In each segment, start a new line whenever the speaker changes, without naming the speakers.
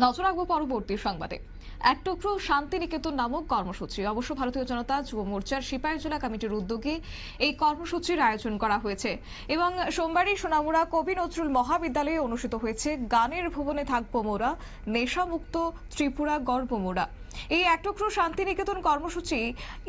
নজর রাখবো পরবর্তী সংবাদে। এক টুকরো শান্তিনিকেতন নামক কর্মসূচি, অবশ্য ভারতীয় জনতা যুব মোর্চার সিপাহীজলা কমিটির উদ্যোগে এই কর্মসূচির আয়োজন করা হয়েছে এবং সোমবারই সোনামুড়া কবি নজরুল মহাবিদ্যালয়ে অনুষ্ঠিত হয়েছে গানের ভুবনে থাকবো মোরা, নেশামুক্ত ত্রিপুরা গর্ব মোরা। এই এক টুকরো শান্তিনিকেতন কর্মসূচি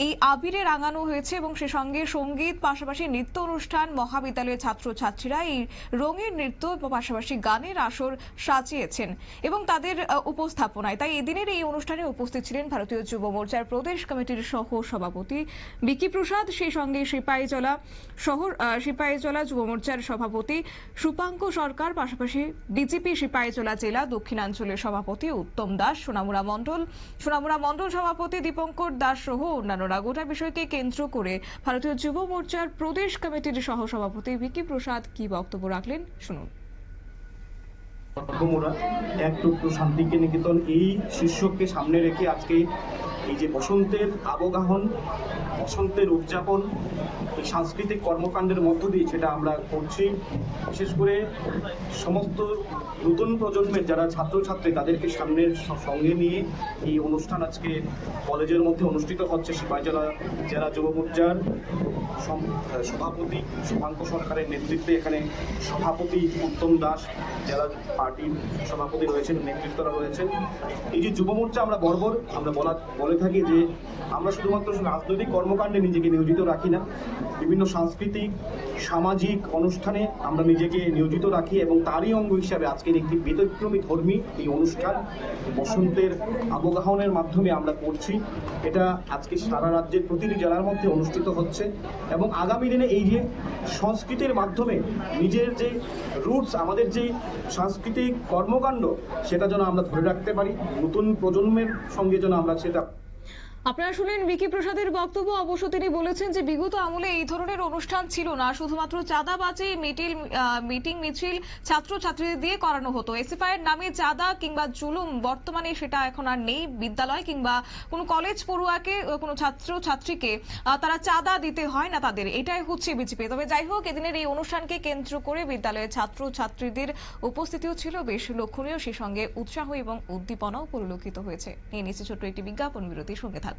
এই আবিরে রাঙানো হয়েছে এবং সে সঙ্গে সঙ্গীত পাশাপাশি নৃত্য অনুষ্ঠান, মহাবিদ্যালয়ের ছাত্রছাত্রীরা এই রঙের নৃত্য পাশাপাশি গানের আসর সাজিয়েছেন এবং তাদের উপস্থাপনায়। তাই এদিনের এই অনুষ্ঠানে উপস্থিত ছিলেন ভারতীয় যুব মোর্চার প্রদেশ কমিটির সহ সভাপতি বিকি প্রসাদ, সেই সঙ্গে সিপাহীজলা যুব মোর্চার সভাপতি সুপাঙ্ক সরকার, পাশাপাশি বিজেপি সিপাহীজলা জেলা দক্ষিণাঞ্চলের সভাপতি উত্তম দাস, সোনামুড়া মন্ডল সভাপতি দীপঙ্কর দাস সহ অন্যান্যরা। গোটা বিষয়কে কেন্দ্র করে ভারতীয় যুব মোর্চার প্রদেশ কমিটির সহ সভাপতি বিকি প্রসাদ কি বক্তব্য রাখলেন, শুনুন।
এক টুকরো শান্তিনিকেতন এই শীর্ষককে সামনে রেখে আজকে এই যে বসন্তের আবগাহন, বসন্তের উদযাপন, এই সাংস্কৃতিক কর্মকাণ্ডের মধ্য দিয়ে সেটা আমরা করছি। বিশেষ করে সমস্ত নতুন প্রজন্মের যারা ছাত্রছাত্রী তাদেরকে সামনের সঙ্গে নিয়ে এই অনুষ্ঠান আজকে কলেজের মধ্যে অনুষ্ঠিত হচ্ছে। সিপাহীজলা জেলা যুব মোর্চার সভাপতি সুপাঙ্ক সরকারের নেতৃত্বে এখানে সভাপতি উত্তম দাস, জেলা পার্টির সভাপতি রয়েছেন, নেতৃত্বরা রয়েছেন। এই যে যুব মোর্চা আমরা বলে থাকি যে আমরা শুধুমাত্র রাজনৈতিক কর্মকাণ্ডে নিজেকে নিয়োজিত রাখি না, বিভিন্ন সাংস্কৃতিক সামাজিক অনুষ্ঠানে আমরা নিজেকে নিয়োজিত রাখি এবং তারই অঙ্গ হিসাবে আজকের একটি ব্যতিক্রমী ধর্মী এই অনুষ্ঠান বসন্তের আবগাহনের মাধ্যমে আমরা করছি। এটা আজকে সারা রাজ্যের প্রতিটি জেলার মধ্যে অনুষ্ঠিত হচ্ছে এবং আগামী দিনে এই যে সংস্কৃতির মাধ্যমে নিজের যে রুটস, আমাদের যে সাংস্কৃতিক কর্মকাণ্ড, সেটা যেন আমরা ধরে রাখতে পারি, নতুন প্রজন্মের সঙ্গে যেন আমরা সেটা।
আপনারা শুনলেন বিকি প্রসাদের বক্তব্য। অবশ্য তিনি বলেছেন যে বিগত আমলে এই ধরনের অনুষ্ঠান ছিল না, শুধুমাত্র চাঁদাবাজি, মিটিং মিছিল ছাত্রছাত্রীদের দিয়ে করানো হতো। এসএফআই এর নামে চাঁদা কিংবা জুলুম বর্তমানে সেটা এখন আর নেই। বিদ্যালয় কিংবা কোনো কলেজ পড়ুয়াকে, কোনো ছাত্রছাত্রীকে তারা চাঁদা দিতে হয় না তাদের, এটাই হচ্ছে বিজেপি। তবে যাই হোক, এদিনের এই অনুষ্ঠানকে কেন্দ্র করে বিদ্যালয়ের ছাত্রছাত্রীদের উপস্থিতিও ছিল বেশ লক্ষণীয়, সে সঙ্গে উৎসাহ এবং উদ্দীপনাও পরিলক্ষিত হয়েছে। নিয়ে নিচ্ছে ছোট্ট একটি বিজ্ঞাপন বিরতির সঙ্গে থাকুন।